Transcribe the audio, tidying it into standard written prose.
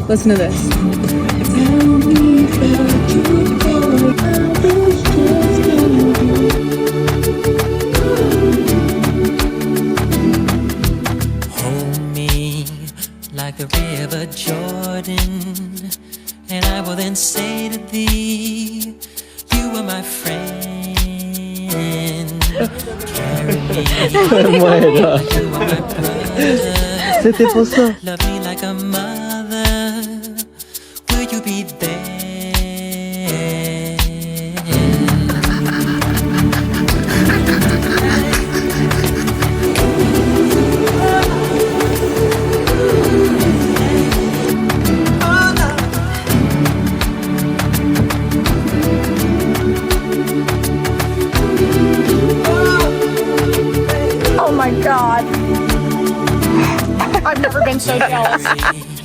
Listen to this. Hold me like the river Jordan, and I will then say to thee, you are my friend. Carry me, Muero. you are my brother. Se te posó. Love me like a mother. Will you be there? Oh my god. I've never been so jealous.